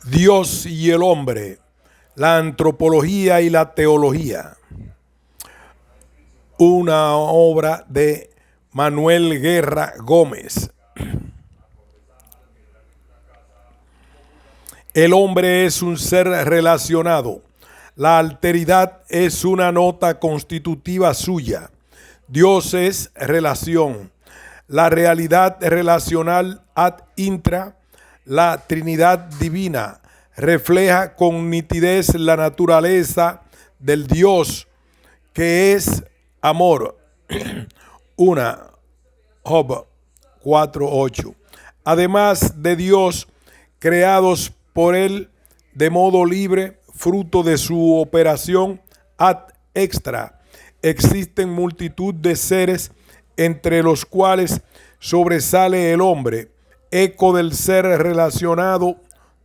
Dios y el hombre, la antropología y la teología. Una obra de Manuel Guerra Gómez. El hombre es un ser relacionado. La alteridad es una nota constitutiva suya. Dios es relación. La realidad relacional ad intra, la Trinidad divina, refleja con nitidez la naturaleza del Dios que es amor. Una Job 4:8. Además de Dios, creados por él de modo libre, fruto de su operación ad extra, existen multitud de seres entre los cuales sobresale el hombre, eco del ser relacionado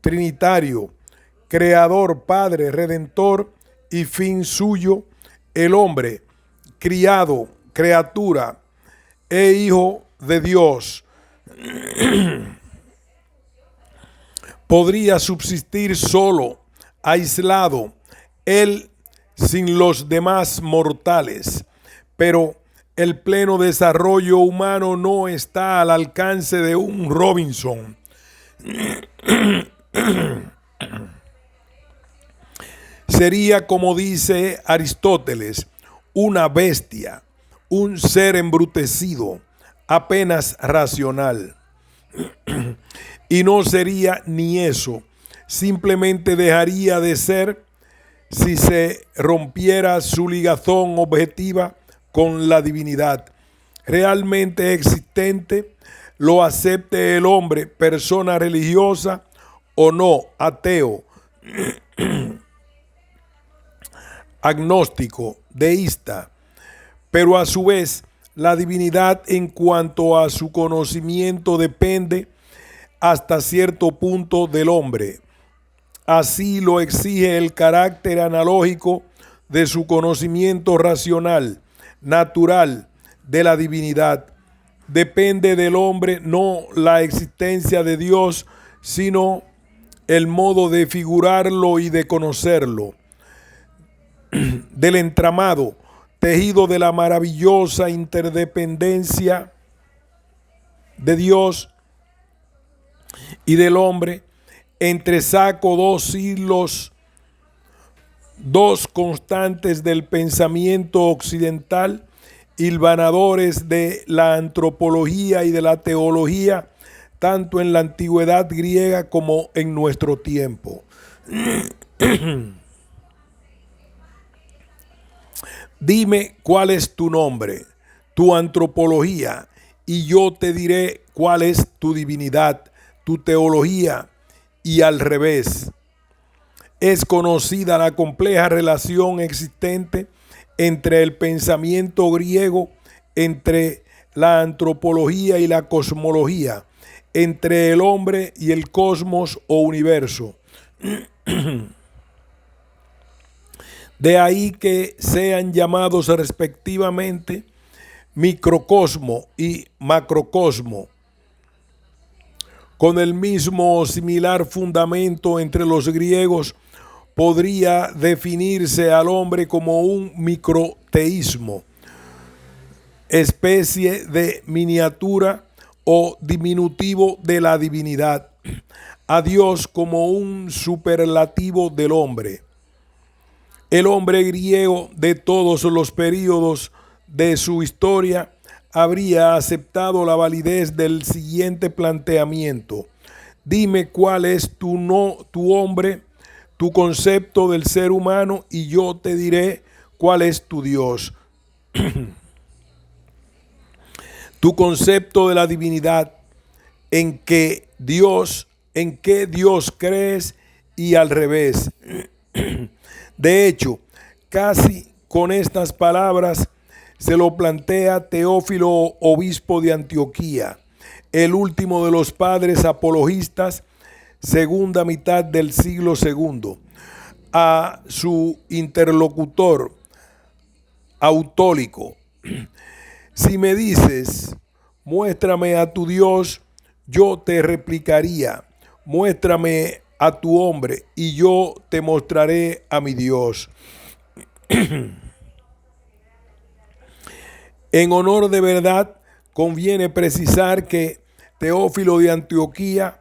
trinitario, creador, padre, redentor y fin suyo, el hombre, criado, criatura e hijo de Dios. Podría subsistir solo, aislado, él sin los demás mortales, pero el pleno desarrollo humano no está al alcance de un Robinson. Sería, como dice Aristóteles, una bestia, un ser embrutecido, apenas racional. Y no sería ni eso, simplemente dejaría de ser si se rompiera su ligazón objetiva con la divinidad realmente existente, lo acepte el hombre, persona religiosa o no, ateo, agnóstico, deísta, pero a su vez la divinidad en cuanto a su conocimiento depende hasta cierto punto del hombre. Así lo exige el carácter analógico de su conocimiento racional, natural, de la divinidad. Depende del hombre no la existencia de Dios, sino el modo de figurarlo y de conocerlo. Del entramado, tejido de la maravillosa interdependencia de Dios y del hombre, entresaco dos hilos, dos constantes del pensamiento occidental, hilvanadores de la antropología y de la teología, tanto en la antigüedad griega como en nuestro tiempo. Dime cuál es tu nombre, tu antropología, y yo te diré cuál es tu divinidad, tu teología, y al revés. Es conocida la compleja relación existente entre el pensamiento griego, entre la antropología y la cosmología, entre el hombre y el cosmos o universo. De ahí que sean llamados respectivamente microcosmo y macrocosmo, con el mismo o similar fundamento entre los griegos. Podría definirse al hombre como un microteísmo, especie de miniatura o diminutivo de la divinidad, a Dios como un superlativo del hombre. El hombre griego de todos los períodos de su historia habría aceptado la validez del siguiente planteamiento. Dime cuál es tu hombre, tu concepto del ser humano, y yo te diré cuál es tu Dios. Tu concepto de la divinidad, en qué Dios crees, y al revés. De hecho, casi con estas palabras se lo plantea Teófilo, obispo de Antioquía, el último de los padres apologistas, segunda mitad del siglo II, a su interlocutor Autólico. Si me dices, muéstrame a tu Dios, yo te replicaría, muéstrame a tu hombre, y yo te mostraré a mi Dios. En honor de verdad, conviene precisar que Teófilo de Antioquía,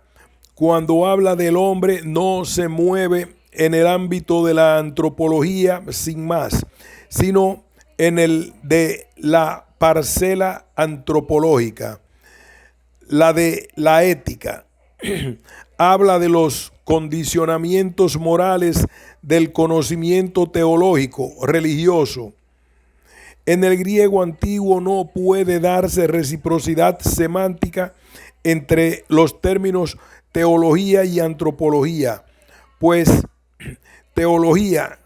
cuando habla del hombre, no se mueve en el ámbito de la antropología sin más, sino en el de la parcela antropológica, la de la ética. Habla de los condicionamientos morales del conocimiento teológico, religioso. En el griego antiguo no puede darse reciprocidad semántica entre los términos teología y antropología, pues teología,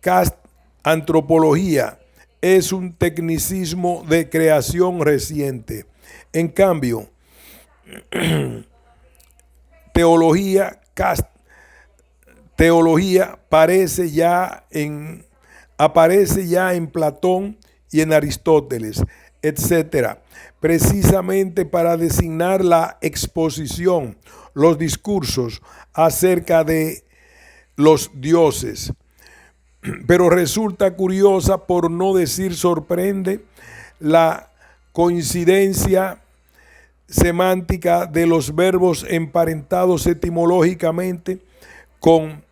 cast, antropología, es un tecnicismo de creación reciente. En cambio, teología, cast, teología aparece ya en Platón y en Aristóteles, etcétera, precisamente para designar la exposición, los discursos acerca de los dioses. Pero resulta curiosa, por no decir sorprende, la coincidencia semántica de los verbos emparentados etimológicamente con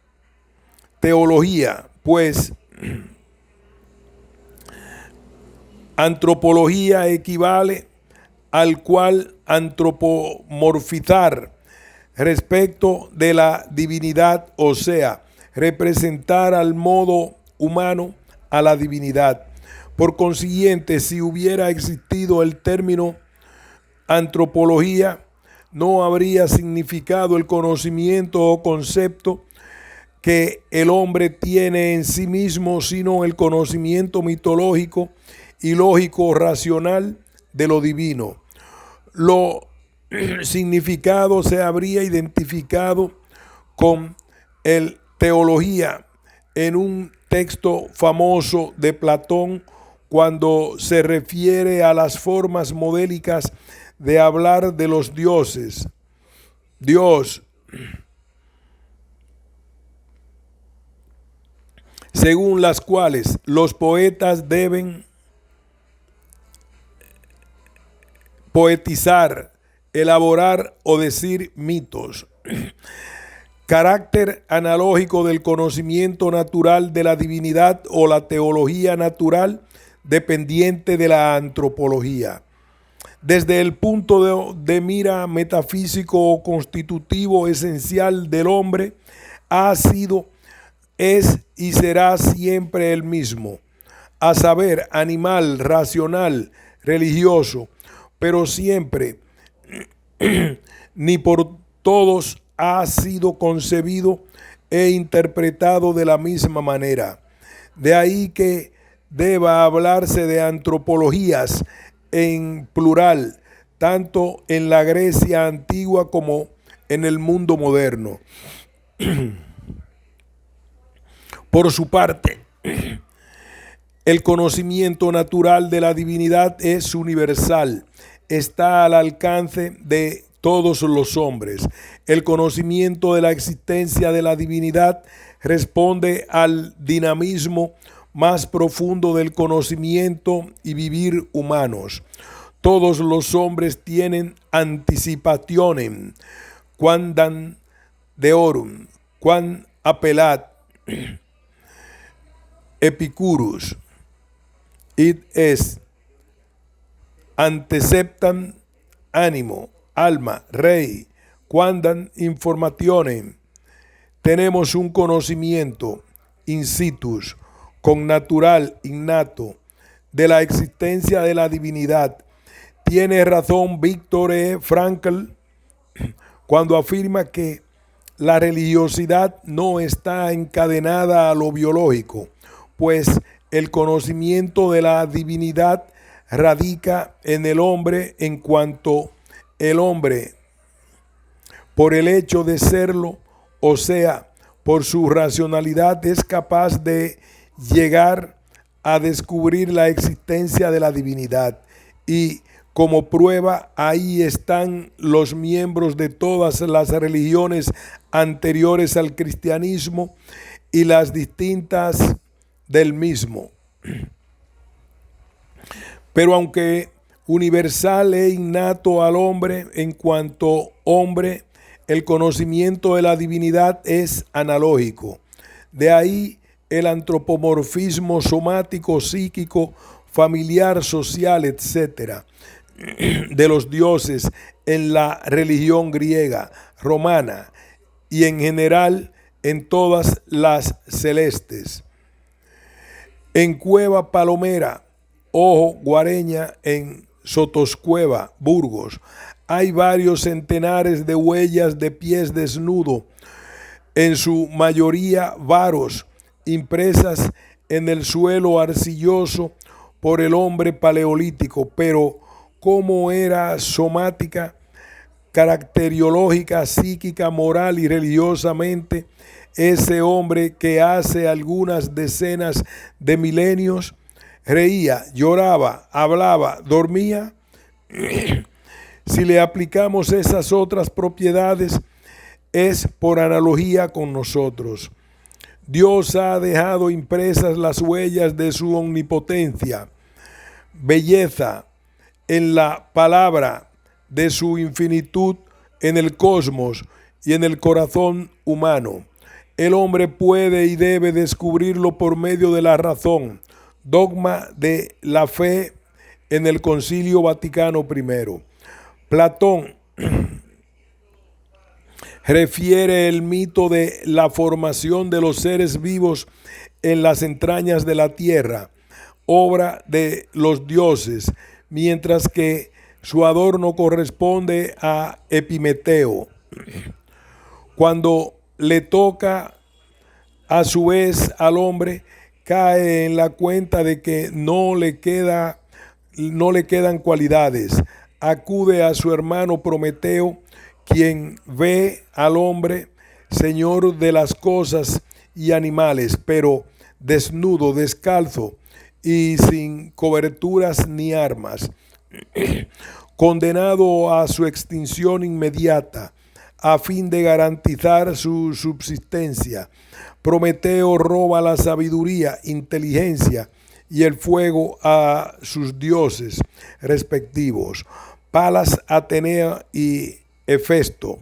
teología, pues antropología equivale al cual antropomorfizar respecto de la divinidad, o sea, representar al modo humano a la divinidad. Por consiguiente, si hubiera existido el término antropología, no habría significado el conocimiento o concepto que el hombre tiene en sí mismo, sino el conocimiento mitológico y lógico racional de lo divino. Lo significado se habría identificado con el teología en un texto famoso de Platón, cuando se refiere a las formas modélicas de hablar de los dioses. Dios, según las cuales los poetas deben poetizar, elaborar o decir mitos. Carácter analógico del conocimiento natural de la divinidad o la teología natural dependiente de la antropología. Desde el punto de mira metafísico o constitutivo esencial del hombre, ha sido, es y será siempre el mismo, a saber, animal, racional, religioso, pero siempre ni por todos ha sido concebido e interpretado de la misma manera. De ahí que deba hablarse de antropologías en plural, tanto en la Grecia antigua como en el mundo moderno. Por su parte, el conocimiento natural de la divinidad es universal, está al alcance de todos los hombres. El conocimiento de la existencia de la divinidad responde al dinamismo más profundo del conocimiento y vivir humanos. Todos los hombres tienen anticipationem, quandam deorum, quam appelat Epicurus, id est anteceptam ánimo, alma, rey, quandam informationem. Tenemos un conocimiento in situ, con natural, innato, de la existencia de la divinidad. Tiene razón Viktor E. Frankl cuando afirma que la religiosidad no está encadenada a lo biológico, pues el conocimiento de la divinidad radica en el hombre en cuanto el hombre, por el hecho de serlo, o sea, por su racionalidad, es capaz de llegar a descubrir la existencia de la divinidad y Como prueba, ahí están los miembros de todas las religiones anteriores al cristianismo y las distintas del mismo. Pero aunque universal e innato al hombre en cuanto hombre, el conocimiento de la divinidad es analógico. De ahí el antropomorfismo somático, psíquico, familiar, social, etc. de los dioses en la religión griega, romana y en general en todas las celestes. En Cueva Palomera, Ojo Guareña, en Sotoscueva, Burgos, hay varios centenares de huellas de pies desnudos, en su mayoría varos, impresas en el suelo arcilloso por el hombre paleolítico, pero como era somática, caracteriológica, psíquica, moral y religiosamente, ese hombre que hace algunas decenas de milenios reía, lloraba, hablaba, dormía. Si le aplicamos esas otras propiedades, es por analogía con nosotros. Dios ha dejado impresas las huellas de su omnipotencia, belleza, en la palabra de su infinitud en el cosmos y en el corazón humano. El hombre puede y debe descubrirlo por medio de la razón, dogma de la fe en el Concilio Vaticano I. Platón refiere el mito de la formación de los seres vivos en las entrañas de la tierra, obra de los dioses, mientras que su adorno corresponde a Epimeteo. Cuando le toca a su vez al hombre, cae en la cuenta de que no le quedan cualidades. Acude a su hermano Prometeo, quien ve al hombre señor de las cosas y animales, pero desnudo, descalzo y sin coberturas ni armas, condenado a su extinción inmediata a fin de garantizar su subsistencia. Prometeo roba la sabiduría, inteligencia y el fuego a sus dioses respectivos, Palas, Atenea y Hefesto,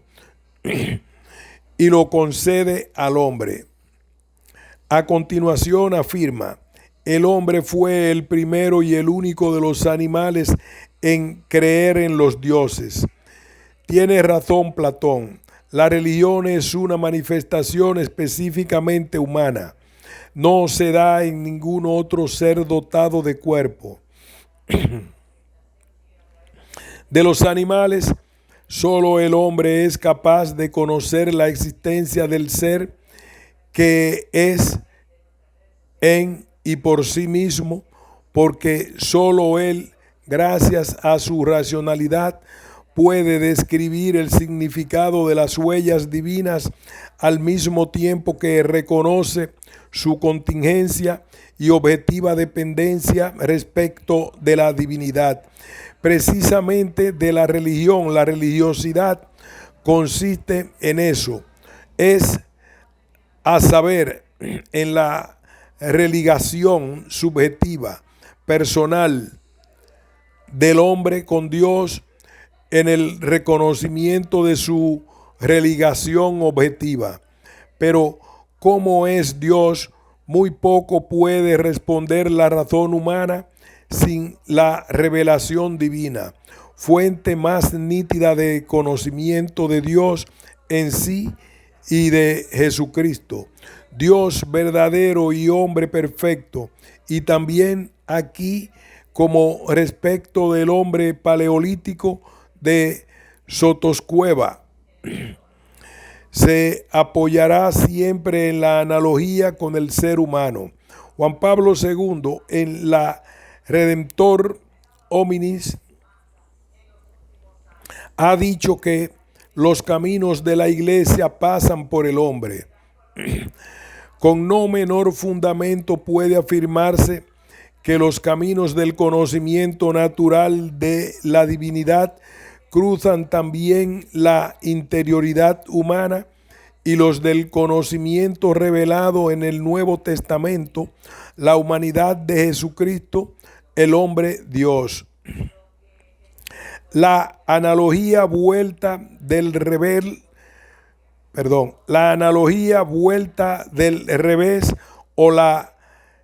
y lo concede al hombre. A continuación afirma: el hombre fue el primero y el único de los animales en creer en los dioses. Tiene razón Platón. La religión es una manifestación específicamente humana. No se da en ningún otro ser dotado de cuerpo. De los animales, solo el hombre es capaz de conocer la existencia del ser que es en y por sí mismo, porque solo él, gracias a su racionalidad, puede describir el significado de las huellas divinas al mismo tiempo que reconoce su contingencia y objetiva dependencia respecto de la divinidad. Precisamente de la religión, la religiosidad consiste en eso, es a saber, en la religación subjetiva, personal del hombre con Dios, en el reconocimiento de su religación objetiva. Pero ¿cómo es Dios? Muy poco puede responder la razón humana sin la revelación divina, fuente más nítida de conocimiento de Dios en sí y de Jesucristo, Dios verdadero y hombre perfecto. Y también aquí, como respecto del hombre paleolítico de Sotoscueva, se apoyará siempre en la analogía con el ser humano. Juan Pablo II, en la Redemptor Hominis, ha dicho que los caminos de la iglesia pasan por el hombre. Con no menor fundamento puede afirmarse que los caminos del conocimiento natural de la divinidad cruzan también la interioridad humana, y los del conocimiento revelado en el Nuevo Testamento, la humanidad de Jesucristo, el hombre Dios. La analogía vuelta del revés o la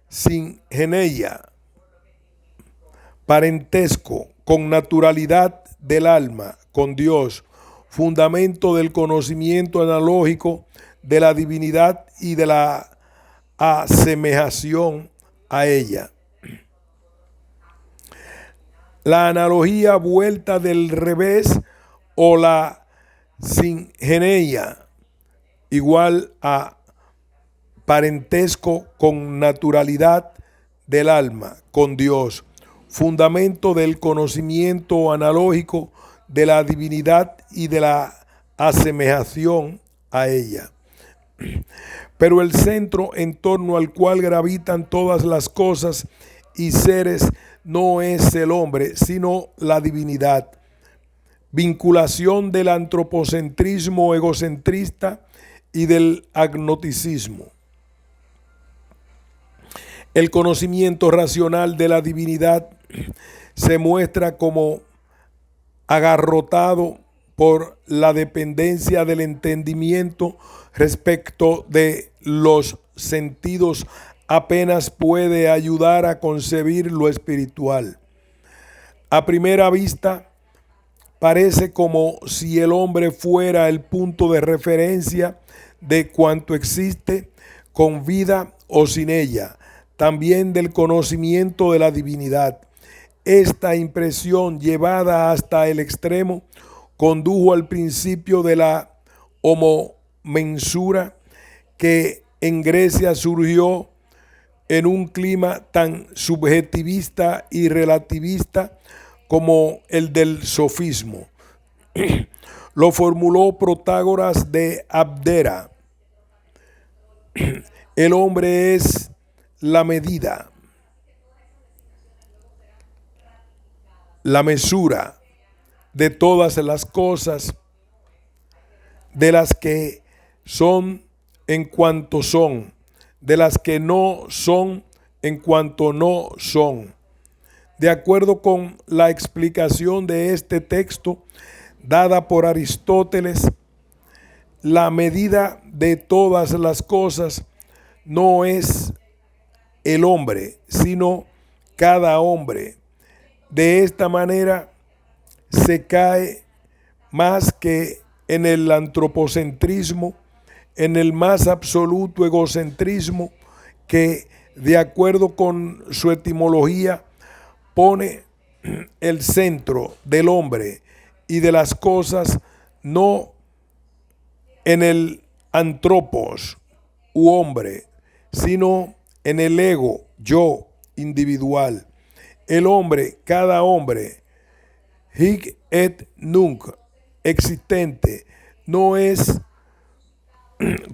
singeneia, parentesco con naturalidad del alma con Dios, fundamento del conocimiento analógico de la divinidad y de la asemejación a ella. La analogía vuelta del revés o la singeneia, igual a parentesco con naturalidad del alma con Dios, fundamento del conocimiento analógico de la divinidad y de la asemejación a ella. Pero el centro en torno al cual gravitan todas las cosas y seres no es el hombre, sino la divinidad. Vinculación del antropocentrismo egocentrista y del agnosticismo. El conocimiento racional de la divinidad se muestra como agarrotado por la dependencia del entendimiento respecto de los sentidos, apenas puede ayudar a concebir lo espiritual. A primera vista, parece como si el hombre fuera el punto de referencia de cuanto existe, con vida o sin ella, también del conocimiento de la divinidad. Esta impresión, llevada hasta el extremo, condujo al principio de la homomensura, que en Grecia surgió en un clima tan subjetivista y relativista como el del sofismo. Lo formuló Protágoras de Abdera. El hombre es la medida, la mesura de todas las cosas, de las que son en cuanto son, de las que no son en cuanto no son. De acuerdo con la explicación de este texto dada por Aristóteles, la medida de todas las cosas no es el hombre, sino cada hombre. De esta manera se cae más que en el antropocentrismo, en el más absoluto egocentrismo que, de acuerdo con su etimología, pone el centro del hombre y de las cosas no en el antropos u hombre, sino en el ego, yo, individual. El hombre, cada hombre, hic et nunc, existente, no es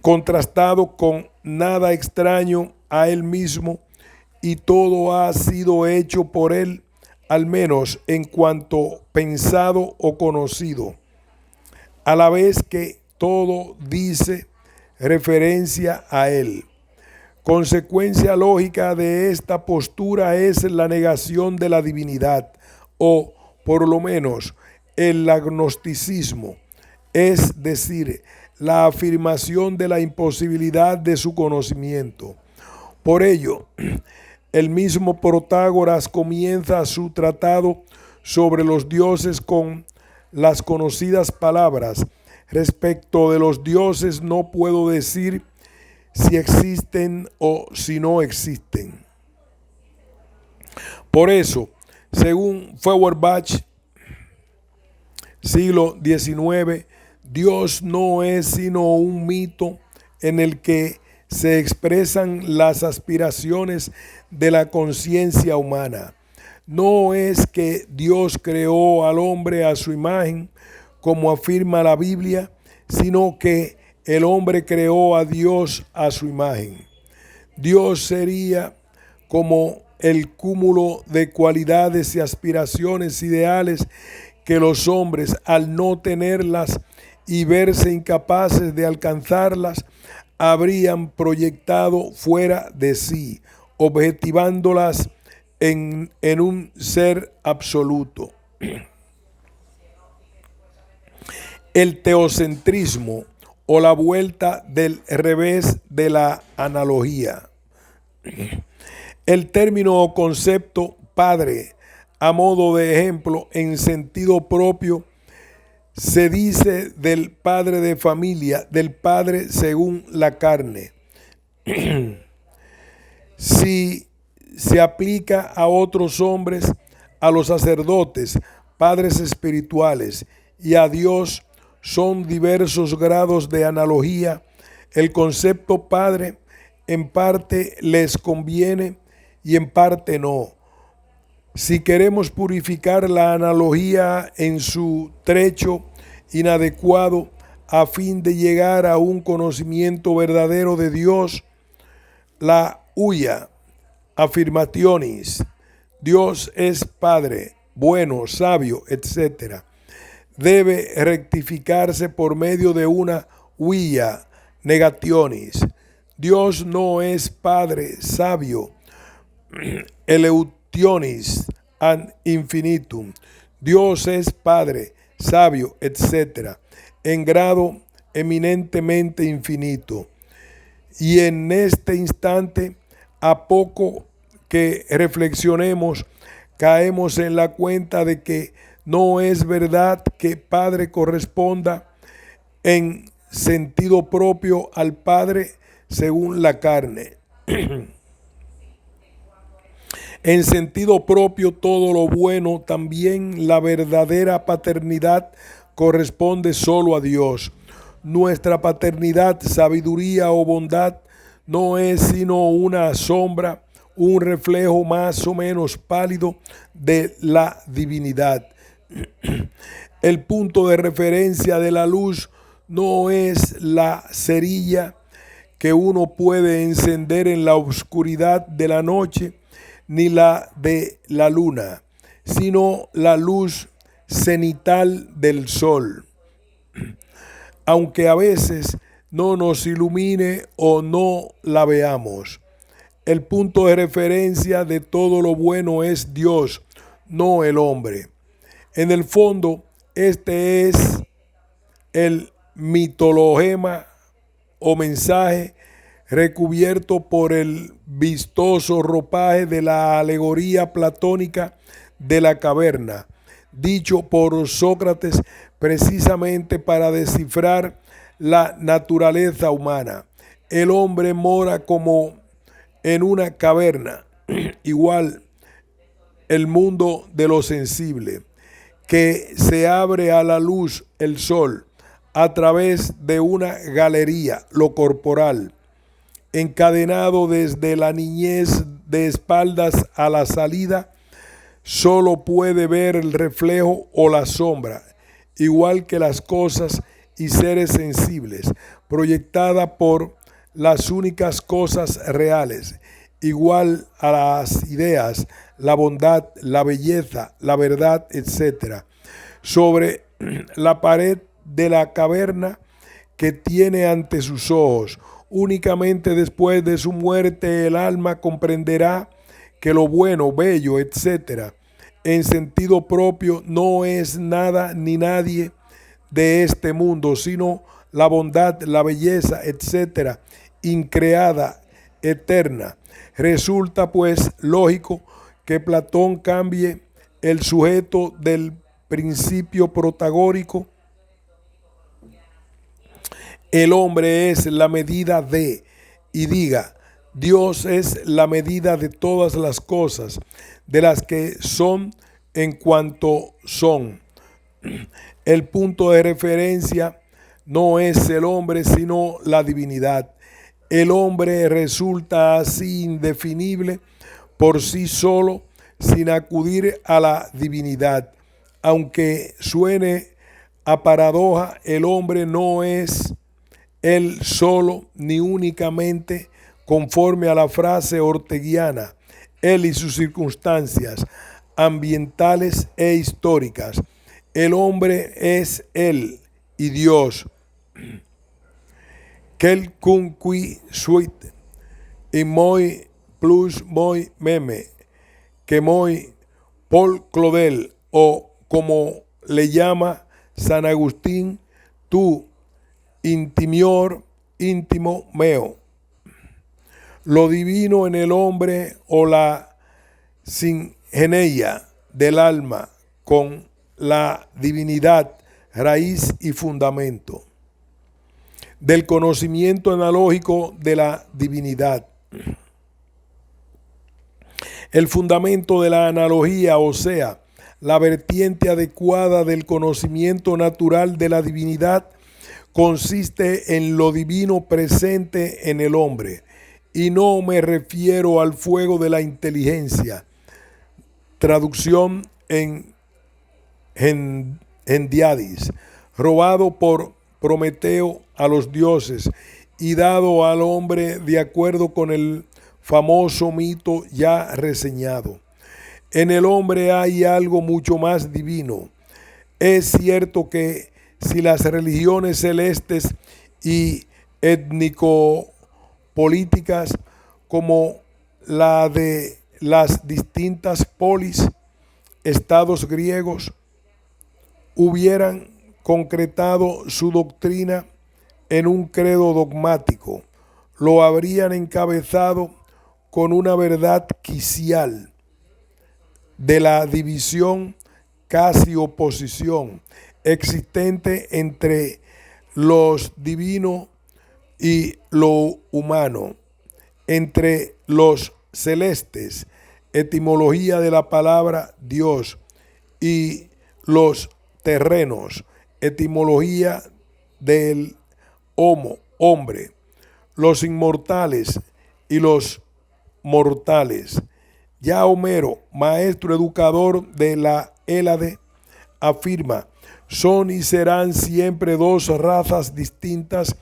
contrastado con nada extraño a él mismo, y todo ha sido hecho por él, al menos en cuanto pensado o conocido, a la vez que todo dice referencia a él. Consecuencia lógica de esta postura es la negación de la divinidad, o por lo menos el agnosticismo, es decir, la afirmación de la imposibilidad de su conocimiento. Por ello, el mismo Protágoras comienza su tratado sobre los dioses con las conocidas palabras: respecto de los dioses no puedo decir si existen o si no existen. Por eso, según Feuerbach, siglo XIX, Dios no es sino un mito en el que se expresan las aspiraciones de la conciencia humana. No es que Dios creó al hombre a su imagen, como afirma la Biblia, sino que el hombre creó a Dios a su imagen. Dios sería como el cúmulo de cualidades y aspiraciones ideales que los hombres, al no tenerlas y verse incapaces de alcanzarlas, habrían proyectado fuera de sí, objetivándolas en un ser absoluto. El teocentrismo, o la vuelta del revés de la analogía. El término o concepto padre, a modo de ejemplo, en sentido propio, se dice del padre de familia, del padre según la carne. Si se aplica a otros hombres, a los sacerdotes, padres espirituales y a Dios, son diversos grados de analogía. El concepto padre en parte les conviene y en parte no. Si queremos purificar la analogía en su trecho inadecuado a fin de llegar a un conocimiento verdadero de Dios, la huya afirmationis, Dios es Padre, bueno, sabio, etc., debe rectificarse por medio de una huya negationis. Dios no es Padre sabio, eleutionis ad infinitum. Dios es Padre sabio, etc., en grado eminentemente infinito. Y en este instante, a poco que reflexionemos, caemos en la cuenta de que no es verdad que Padre corresponda en sentido propio al Padre según la carne. En sentido propio, todo lo bueno, también la verdadera paternidad, corresponde solo a Dios. Nuestra paternidad, sabiduría o bondad no es sino una sombra, un reflejo más o menos pálido de la divinidad. El punto de referencia de la luz no es la cerilla que uno puede encender en la oscuridad de la noche, ni la de la luna, sino la luz cenital del sol. Aunque a veces no nos ilumine o no la veamos, el punto de referencia de todo lo bueno es Dios, no el hombre. En el fondo, este es el mitologema o mensaje recubierto por el vistoso ropaje de la alegoría platónica de la caverna, dicho por Sócrates precisamente para descifrar la naturaleza humana. El hombre mora como en una caverna, igual el mundo de lo sensible, que se abre a la luz, el sol, a través de una galería, lo corporal, encadenado desde la niñez de espaldas a la salida, solo puede ver el reflejo o la sombra, igual que las cosas y seres sensibles, proyectada por las únicas cosas reales, igual a las ideas, la bondad, la belleza, la verdad, etc. Sobre la pared de la caverna que tiene ante sus ojos, únicamente después de su muerte el alma comprenderá que lo bueno, bello, etc., en sentido propio no es nada ni nadie de este mundo, sino la bondad, la belleza, etc., increada, eterna. Resulta pues lógico que Platón cambie el sujeto del principio protagónico. El hombre es la medida de, y diga, Dios es la medida de todas las cosas, de las que son en cuanto son. El punto de referencia no es el hombre, sino la divinidad. El hombre resulta así indefinible por sí solo, sin acudir a la divinidad. Aunque suene a paradoja, el hombre no es él solo ni únicamente, conforme a la frase orteguiana, él y sus circunstancias ambientales e históricas. El hombre es él y Dios. Quel cum qui soit, y moi plus moi meme, que moi Paul Claudel, o como le llama San Agustín, tu intimior íntimo meo. Lo divino en el hombre o la singeneia del alma con la divinidad, raíz y fundamento del conocimiento analógico de la divinidad. El fundamento de la analogía, o sea, la vertiente adecuada del conocimiento natural de la divinidad, consiste en lo divino presente en el hombre, y no me refiero al fuego de la inteligencia. Traducción en Hendiadis, robado por Prometeo a los dioses y dado al hombre de acuerdo con el famoso mito ya reseñado. En el hombre hay algo mucho más divino. Es cierto que si las religiones celestes y étnico-políticas como la de las distintas polis, estados griegos, hubieran concretado su doctrina en un credo dogmático, lo habrían encabezado con una verdad quicial de la división, casi oposición, existente entre los divino y lo humano, entre los celestes, etimología de la palabra Dios, y los terrenos, etimología del homo, hombre, los inmortales y los mortales. Ya Homero, maestro educador de la Hélade, afirma: son y serán siempre dos razas distintas,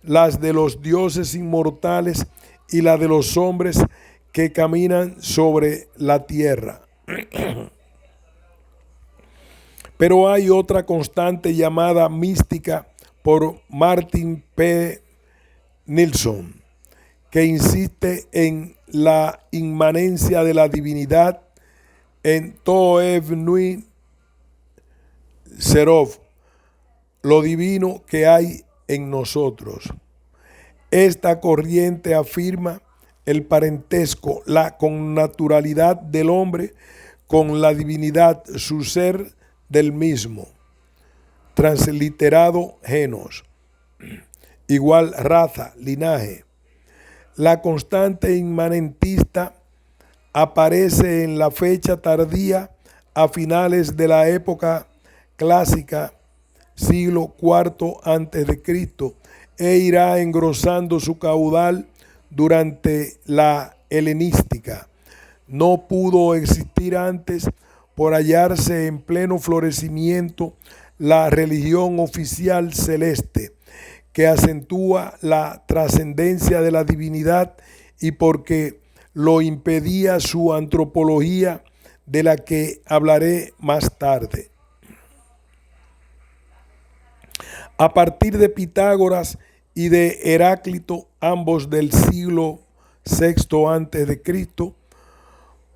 las de los dioses inmortales y la de los hombres que caminan sobre la tierra. Pero hay otra constante llamada mística por Martin P. Nilsson, que insiste en la inmanencia de la divinidad en Toev Nui Serov, lo divino que hay en nosotros. Esta corriente afirma el parentesco, la connaturalidad del hombre con la divinidad, su ser del mismo. Transliterado genos, igual raza, linaje. La constante inmanentista aparece en la fecha tardía a finales de la época clásica, siglo IV a.C., e irá engrosando su caudal durante la helenística. No pudo existir antes por hallarse en pleno florecimiento la religión oficial celeste, que acentúa la trascendencia de la divinidad y porque lo impedía su antropología, de la que hablaré más tarde. A partir de Pitágoras y de Heráclito, ambos del siglo VI a.C.,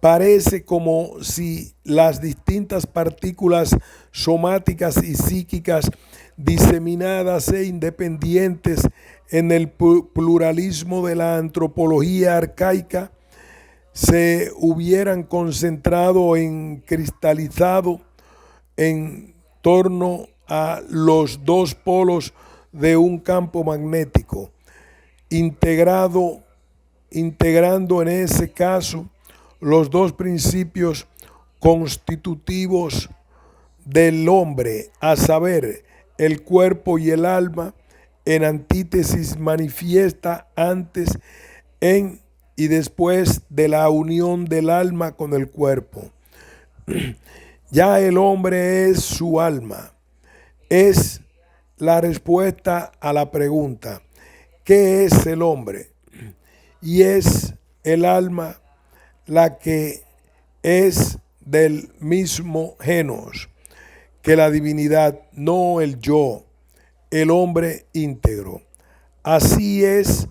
parece como si las distintas partículas somáticas y psíquicas diseminadas e independientes en el pluralismo de la antropología arcaica se hubieran concentrado en cristalizado en torno a los dos polos de un campo magnético, integrando en ese caso los dos principios constitutivos del hombre, a saber, el cuerpo y el alma, en antítesis manifiesta antes, en y después de la unión del alma con el cuerpo. Ya el hombre es su alma. Es la respuesta a la pregunta: ¿qué es el hombre? Y es el alma la que es del mismo genos que la divinidad, no el yo, el hombre íntegro. Así es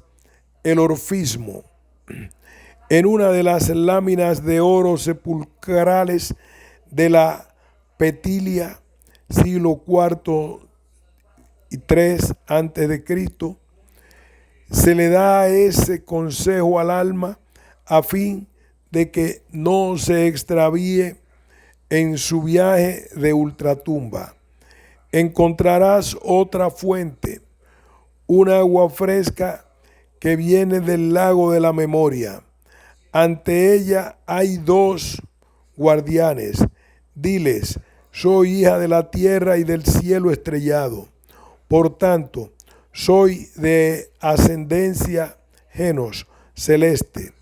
el orfismo. En una de las láminas de oro sepulcrales de la Petilia, siglo IV y III antes de Cristo, se le da ese consejo al alma a fin de que no se extravíe en su viaje de ultratumba. Encontrarás otra fuente, un agua fresca que viene del lago de la memoria. Ante ella hay dos guardianes. Diles: soy hija de la tierra y del cielo estrellado. Por tanto, soy de ascendencia genos, celeste.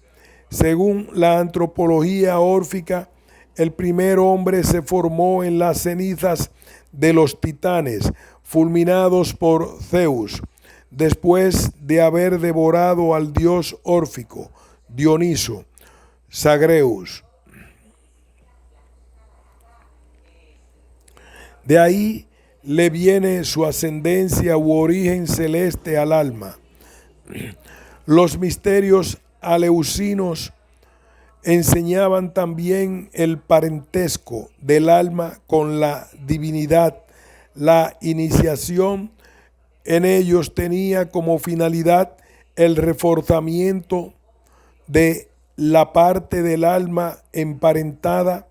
Según la antropología órfica, el primer hombre se formó en las cenizas de los titanes, fulminados por Zeus, después de haber devorado al dios órfico, Dioniso, Zagreus. De ahí le viene su ascendencia u origen celeste al alma. Los misterios aleusinos enseñaban también el parentesco del alma con la divinidad. La iniciación en ellos tenía como finalidad el reforzamiento de la parte del alma emparentada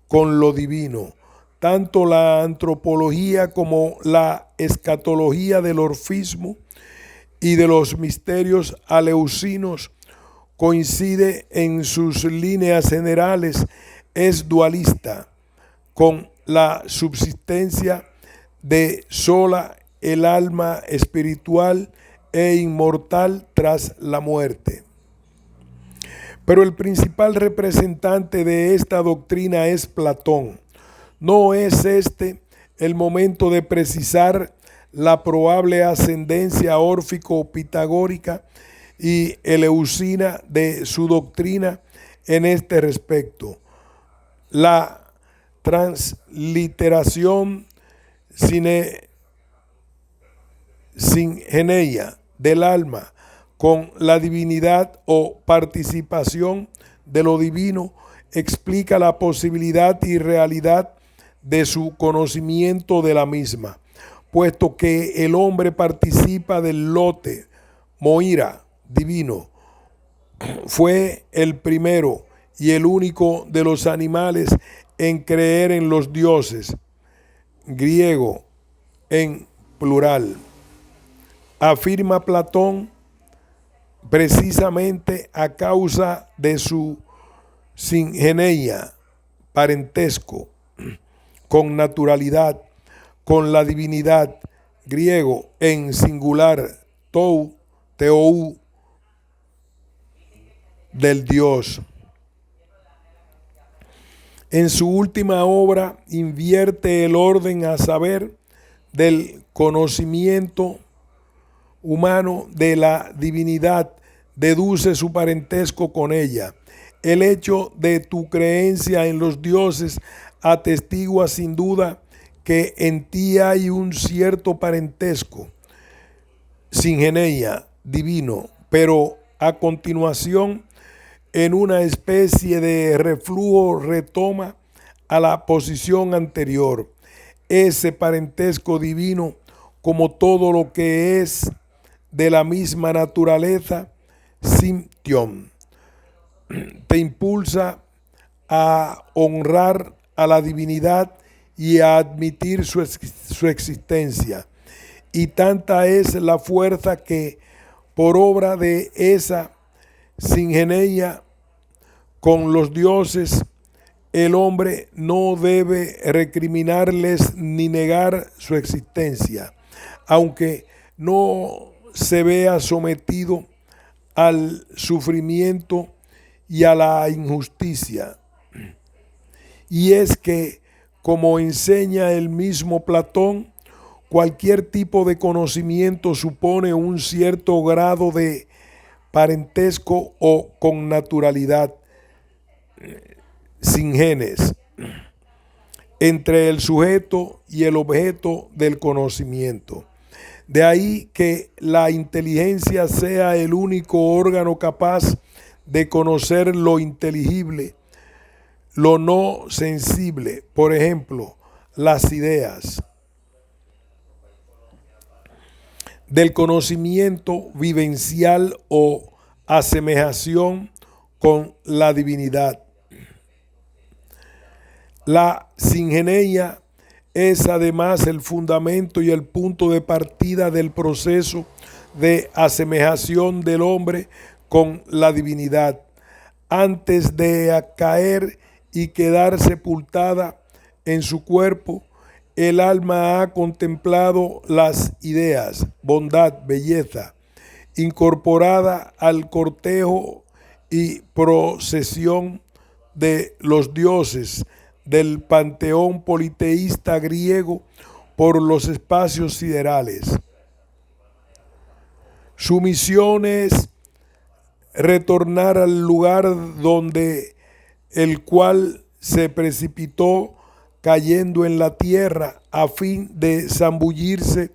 con lo divino. Tanto la antropología como la escatología del orfismo y de los misterios aleusinos coincide en sus líneas generales, es dualista, con la subsistencia de sola el alma espiritual e inmortal tras la muerte. Pero el principal representante de esta doctrina es Platón. No es este el momento de precisar la probable ascendencia órfico-pitagórica y eleusina de su doctrina en este respecto. La transliteración singeneia del alma con la divinidad o participación de lo divino explica la posibilidad y realidad de su conocimiento de la misma, puesto que el hombre participa del lote, moira, divino. Fue el primero y el único de los animales en creer en los dioses, griego en plural. Afirma Platón, precisamente a causa de su singeneia, parentesco, con naturalidad, con la divinidad, griego en singular, teou, del Dios. En su última obra invierte el orden, a saber, del conocimiento humano de la divinidad, deduce su parentesco con ella. El hecho de tu creencia en los dioses atestigua sin duda que en ti hay un cierto parentesco, singeneia, divino, pero a continuación, en una especie de reflujo, retoma a la posición anterior. Ese parentesco divino, como todo lo que es de la misma naturaleza, Sintion, te impulsa a honrar a la divinidad y a admitir su existencia. Y tanta es la fuerza que, por obra de esa singeneia con los dioses, el hombre no debe recriminarles ni negar su existencia, aunque no se vea sometido al sufrimiento y a la injusticia. Y es que, como enseña el mismo Platón, cualquier tipo de conocimiento supone un cierto grado de parentesco o connaturalidad. sin genes entre el sujeto y el objeto del conocimiento. De ahí que la inteligencia sea el único órgano capaz de conocer lo inteligible, lo no sensible, por ejemplo, las ideas, del conocimiento vivencial o asemejación con la divinidad. La singeneia es además el fundamento y el punto de partida del proceso de asemejación del hombre con la divinidad. Antes de caer y quedar sepultada en su cuerpo, el alma ha contemplado las ideas, bondad, belleza, incorporada al cortejo y procesión de los dioses del panteón politeísta griego por los espacios siderales. Su misión es retornar al lugar donde el cual se precipitó cayendo en la tierra a fin de zambullirse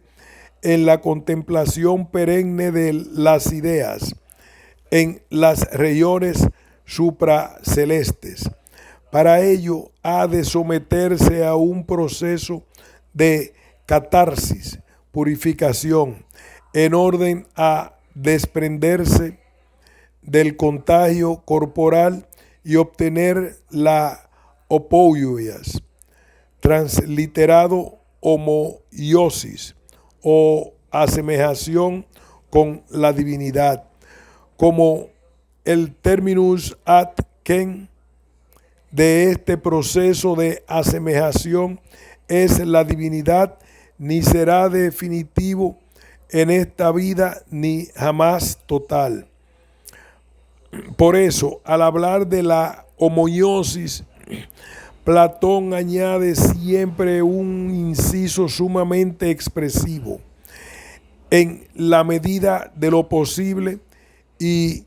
en la contemplación perenne de las ideas en las regiones supracelestes. Para ello ha de someterse a un proceso de catarsis, purificación, en orden a desprenderse del contagio corporal y obtener la opoiosis, transliterado homoiosis o asemejación con la divinidad, como el terminus ad quem de este proceso de asemejación es la divinidad, ni será definitivo en esta vida ni jamás total. Por eso, al hablar de la homoiosis, Platón añade siempre un inciso sumamente expresivo: en la medida de lo posible y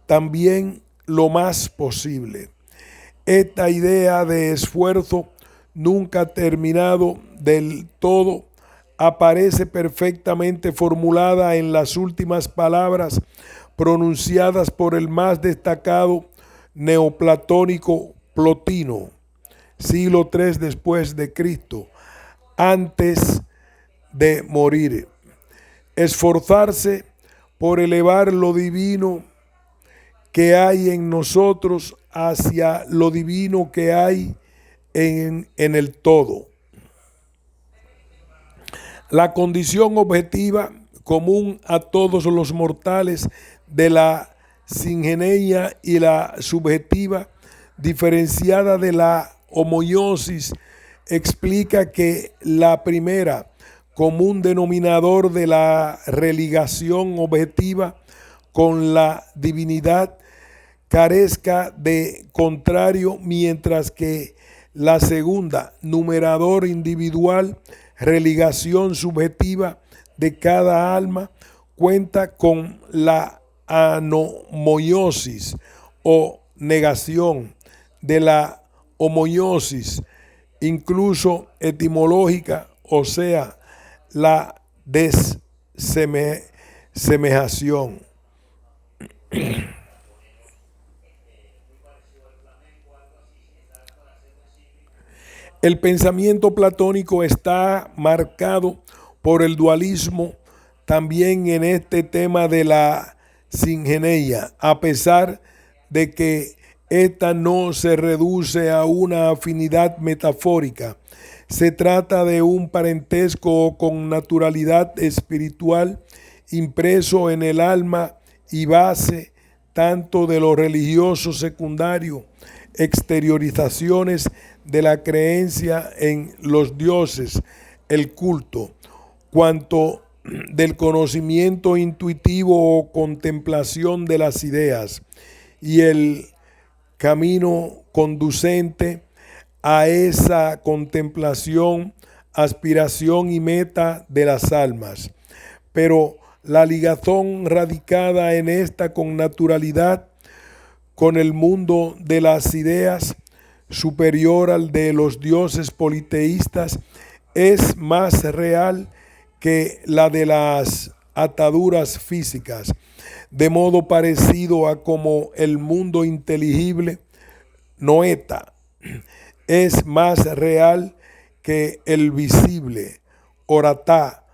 también lo más posible. Esta idea de esfuerzo nunca terminado del todo aparece perfectamente formulada en las últimas palabras pronunciadas por el más destacado neoplatónico Plotino, siglo III después de Cristo, antes de morir. Esforzarse por elevar lo divino que hay en nosotros hacia lo divino que hay en el todo. La condición objetiva común a todos los mortales de la singeneia y la subjetiva diferenciada de la homoiosis explica que la primera, común denominador de la religación objetiva con la divinidad, carezca de contrario, mientras que la segunda, numerador individual, religación subjetiva de cada alma, cuenta con la anomoiosis o negación de la homoiosis, incluso etimológica, o sea, la desemejación. El pensamiento platónico está marcado por el dualismo también en este tema de la singeneia, a pesar de que esta no se reduce a una afinidad metafórica. Se trata de un parentesco con naturalidad espiritual impreso en el alma y base tanto de lo religioso secundario, exteriorizaciones de la creencia en los dioses, el culto, cuanto del conocimiento intuitivo o contemplación de las ideas y el camino conducente a esa contemplación, aspiración y meta de las almas. Pero la ligazón radicada en esta con naturalidad con el mundo de las ideas, superior al de los dioses politeístas, es más real que la de las ataduras físicas, de modo parecido a como el mundo inteligible, noeta, es más real que el visible, oratá,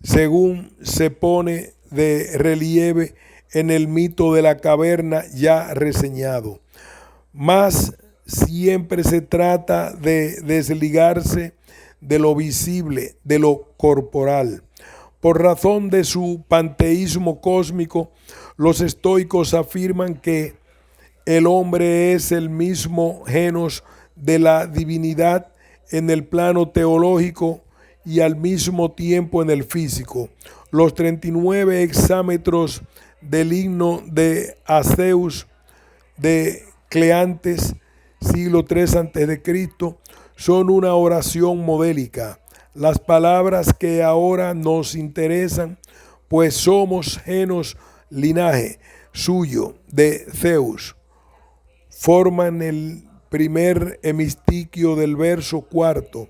según se pone de relieve en el mito de la caverna ya reseñado. Mas siempre se trata de desligarse de lo visible, de lo corporal. Por razón de su panteísmo cósmico, los estoicos afirman que el hombre es el mismo genos de la divinidad en el plano teológico y al mismo tiempo en el físico. Los 39 hexámetros del himno de Aceus de Cleantes, siglo III a.C., son una oración modélica. Las palabras que ahora nos interesan, pues somos genos linaje suyo de Zeus, forman el primer hemistiquio del verso cuarto.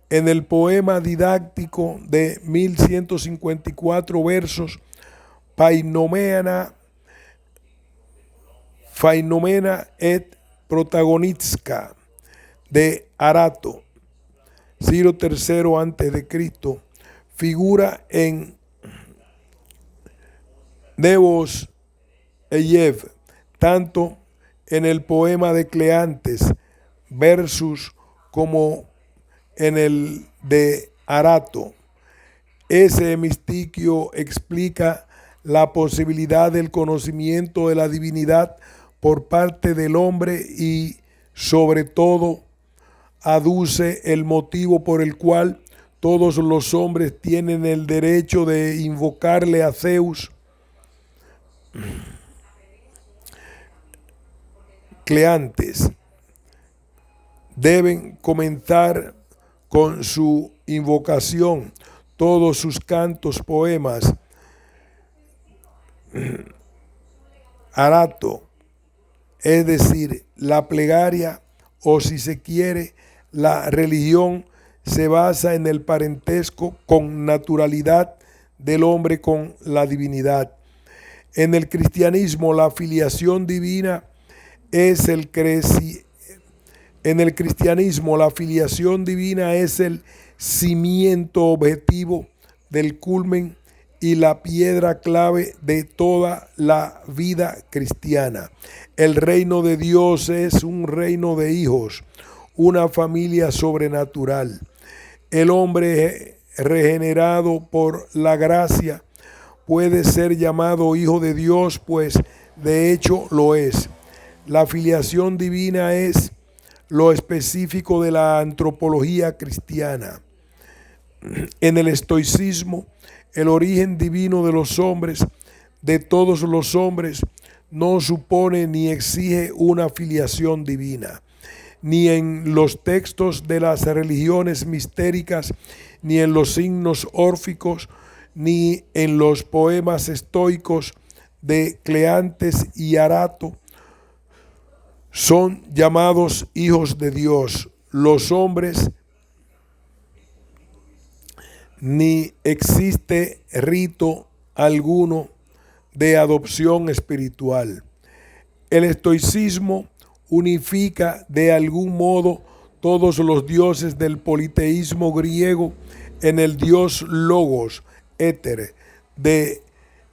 En el poema didáctico de 1154 versos, Painomena et Protagonitska de Arato, siglo III a.C., figura en Nevos Eyev, tanto en el poema de Cleantes versus como en el de Arato. Ese hemistiquio explica la posibilidad del conocimiento de la divinidad por parte del hombre y, sobre todo, aduce el motivo por el cual todos los hombres tienen el derecho de invocarle a Zeus. Cleantes deben comenzar con su invocación todos sus cantos, poemas. Arato, es decir, la plegaria, o si se quiere, la religión, se basa en el parentesco con naturalidad del hombre con la divinidad. En el cristianismo, la filiación divina es el cimiento objetivo del culmen y la piedra clave de toda la vida cristiana. El reino de Dios es un reino de hijos, una familia sobrenatural. El hombre regenerado por la gracia puede ser llamado hijo de Dios, pues de hecho lo es. La filiación divina es lo específico de la antropología cristiana. En el estoicismo, el origen divino de los hombres, de todos los hombres, no supone ni exige una filiación divina. Ni en los textos de las religiones mistéricas, ni en los signos órficos, ni en los poemas estoicos de Cleantes y Arato, son llamados hijos de Dios los hombres, ni existe rito alguno de adopción espiritual. El estoicismo unifica de algún modo todos los dioses del politeísmo griego en el dios Logos, éter, de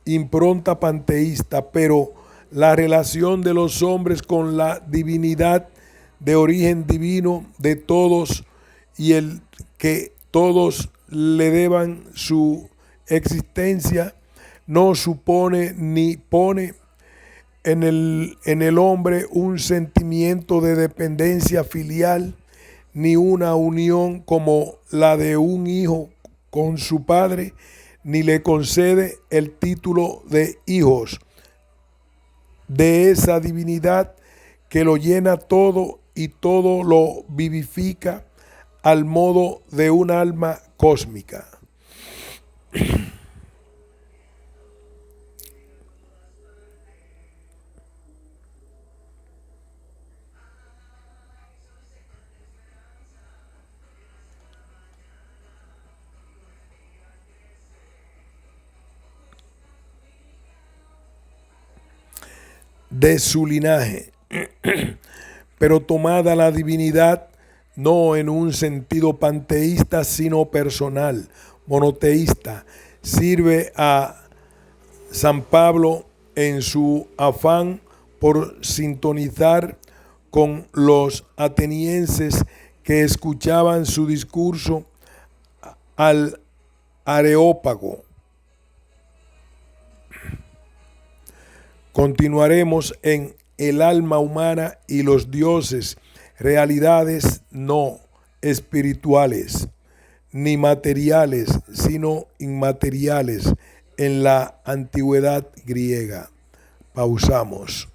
impronta panteísta, pero la relación de los hombres con la divinidad de origen divino de todos y el que todos le deban su existencia no supone ni pone en el hombre un sentimiento de dependencia filial, ni una unión como la de un hijo con su padre, ni le concede el título de hijos de esa divinidad que lo llena todo y todo lo vivifica al modo de un alma cósmica. de su linaje. Pero tomada la divinidad no en un sentido panteísta, sino personal, monoteísta, sirve a San Pablo en su afán por sintonizar con los atenienses que escuchaban su discurso al Areópago. Continuaremos en el alma humana y los dioses, realidades no espirituales ni materiales, sino inmateriales en la antigüedad griega. Pausamos.